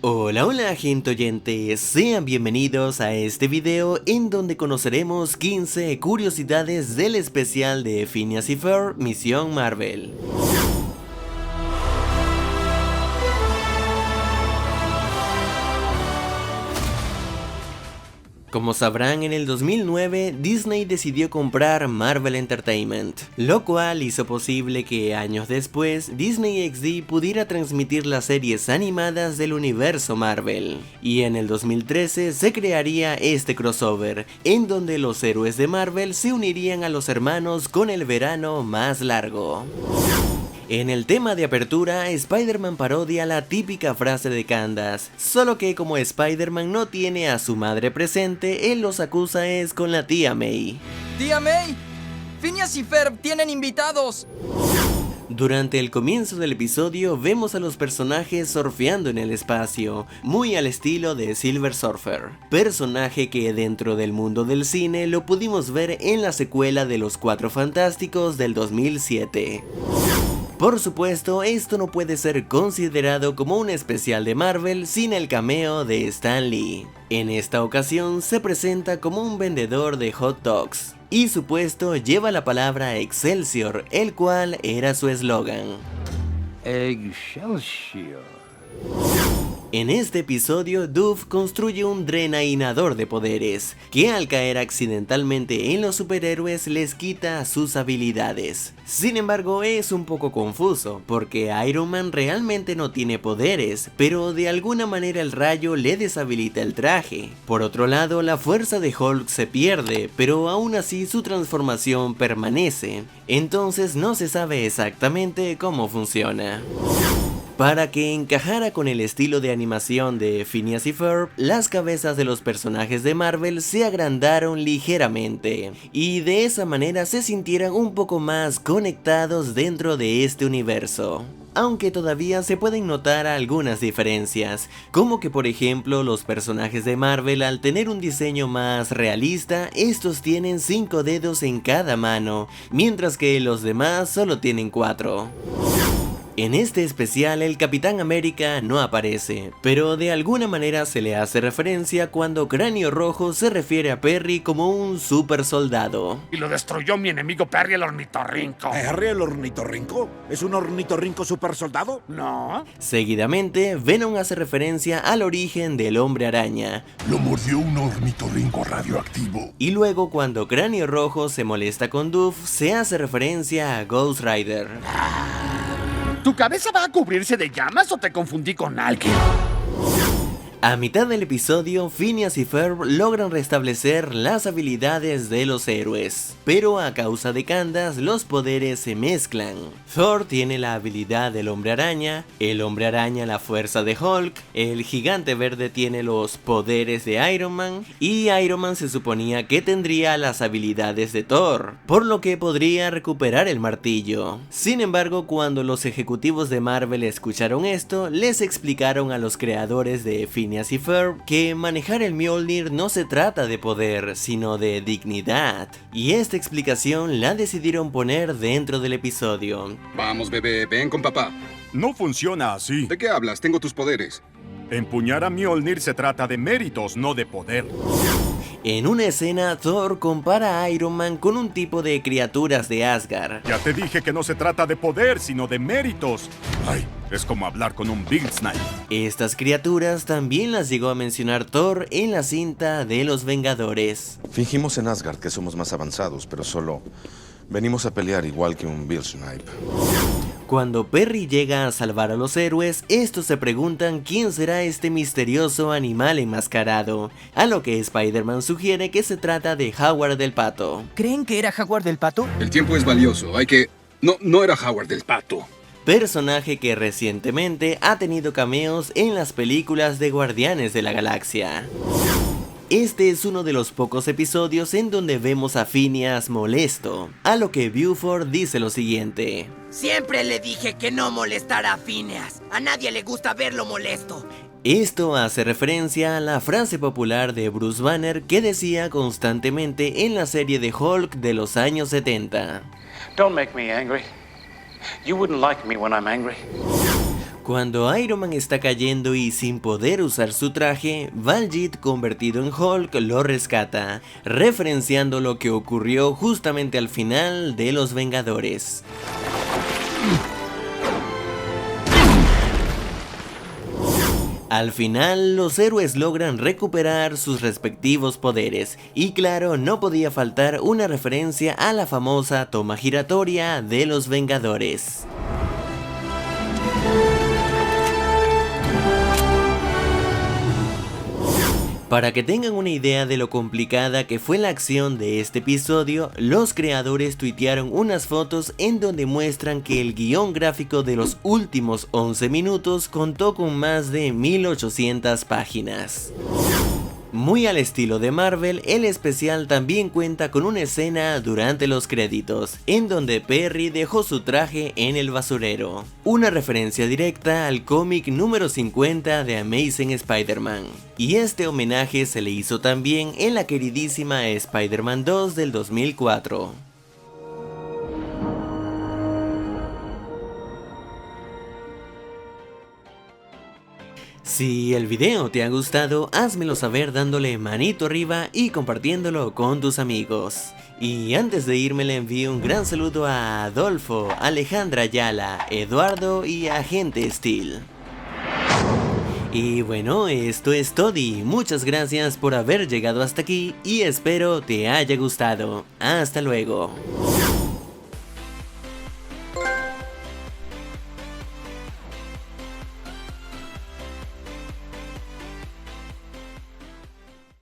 Hola, hola gente oyente, sean bienvenidos a este video en donde conoceremos 15 curiosidades del especial de Phineas y Ferb Misión Marvel. Como sabrán, en el 2009 Disney decidió comprar Marvel Entertainment, lo cual hizo posible que años después Disney XD pudiera transmitir las series animadas del universo Marvel. Y en el 2013 se crearía este crossover, en donde los héroes de Marvel se unirían a los hermanos con el verano más largo. En el tema de apertura, Spider-Man parodia la típica frase de Candace, solo que como Spider-Man no tiene a su madre presente, él los acusa es con la tía May. ¡Tía May! ¡Phineas y Ferb tienen invitados! Durante el comienzo del episodio vemos a los personajes surfeando en el espacio, muy al estilo de Silver Surfer, personaje que dentro del mundo del cine lo pudimos ver en la secuela de Los Cuatro Fantásticos del 2007. Por supuesto, esto no puede ser considerado como un especial de Marvel sin el cameo de Stan Lee. En esta ocasión se presenta como un vendedor de hot dogs, y su puesto lleva la palabra Excelsior, el cual era su eslogan. Excelsior. En este episodio, Duff construye un drenainador de poderes, que al caer accidentalmente en los superhéroes les quita sus habilidades. Sin embargo, es un poco confuso, porque Iron Man realmente no tiene poderes, pero de alguna manera el rayo le deshabilita el traje. Por otro lado, la fuerza de Hulk se pierde, pero aún así su transformación permanece, entonces no se sabe exactamente cómo funciona. Para que encajara con el estilo de animación de Phineas y Ferb, las cabezas de los personajes de Marvel se agrandaron ligeramente, y de esa manera se sintieran un poco más conectados dentro de este universo. Aunque todavía se pueden notar algunas diferencias, como que por ejemplo los personajes de Marvel al tener un diseño más realista, estos tienen 5 dedos en cada mano, mientras que los demás solo tienen 4. En este especial el Capitán América no aparece, pero de alguna manera se le hace referencia cuando Cráneo Rojo se refiere a Perry como un super soldado. Y lo destruyó mi enemigo Perry el ornitorrinco. ¿Perry el ornitorrinco? ¿Es un ornitorrinco super soldado? No. Seguidamente, Venom hace referencia al origen del Hombre Araña. Lo mordió un ornitorrinco radioactivo. Y luego cuando Cráneo Rojo se molesta con Duff, se hace referencia a Ghost Rider. ¿Tu cabeza va a cubrirse de llamas o te confundí con alguien? A mitad del episodio, Phineas y Ferb logran restablecer las habilidades de los héroes, pero a causa de Candace los poderes se mezclan. Thor tiene la habilidad del Hombre Araña, el Hombre Araña la fuerza de Hulk, el Gigante Verde tiene los poderes de Iron Man, y Iron Man se suponía que tendría las habilidades de Thor, por lo que podría recuperar el martillo. Sin embargo, cuando los ejecutivos de Marvel escucharon esto, les explicaron a los creadores de Phineas y Ferb que manejar el Mjolnir no se trata de poder, sino de dignidad, y esta explicación la decidieron poner dentro del episodio. Vamos, bebé, ven con papá. No funciona así. ¿De qué hablas? Tengo tus poderes. Empuñar a Mjolnir se trata de méritos, no de poder. En una escena, Thor compara a Iron Man con un tipo de criaturas de Asgard. Ya te dije que no se trata de poder, sino de méritos. Ay, es como hablar con un Big Snipe. Estas criaturas también las llegó a mencionar Thor en la cinta de Los Vengadores. Fingimos en Asgard que somos más avanzados, pero solo venimos a pelear igual que un Bill Snipe. Cuando Perry llega a salvar a los héroes, estos se preguntan quién será este misterioso animal enmascarado, a lo que Spider-Man sugiere que se trata de Howard el Pato. ¿Creen que era Jaguar del Pato? El tiempo es valioso, hay que... No era Howard el Pato. Personaje que recientemente ha tenido cameos en las películas de Guardianes de la Galaxia. Este es uno de los pocos episodios en donde vemos a Phineas molesto, a lo que Buford dice lo siguiente. Siempre le dije que no molestara a Phineas. A nadie le gusta verlo molesto. Esto hace referencia a la frase popular de Bruce Banner que decía constantemente en la serie de Hulk de los años 70. Don't make me angry. You wouldn't like me when I'm angry. Cuando Iron Man está cayendo y sin poder usar su traje, Val-Jit convertido en Hulk lo rescata, referenciando lo que ocurrió justamente al final de Los Vengadores. Al final, los héroes logran recuperar sus respectivos poderes, y claro, no podía faltar una referencia a la famosa toma giratoria de Los Vengadores. Para que tengan una idea de lo complicada que fue la acción de este episodio, los creadores tuitearon unas fotos en donde muestran que el guión gráfico de los últimos 11 minutos contó con más de 1800 páginas. Muy al estilo de Marvel, el especial también cuenta con una escena durante los créditos, en donde Perry dejó su traje en el basurero. Una referencia directa al cómic número 50 de Amazing Spider-Man. Y este homenaje se le hizo también en la queridísima Spider-Man 2 del 2004. Si el video te ha gustado, házmelo saber dándole manito arriba y compartiéndolo con tus amigos. Y antes de irme le envío un gran saludo a Adolfo, Alejandra Ayala, Eduardo y Agente Steel. Y bueno, esto es todo y muchas gracias por haber llegado hasta aquí y espero te haya gustado. Hasta luego.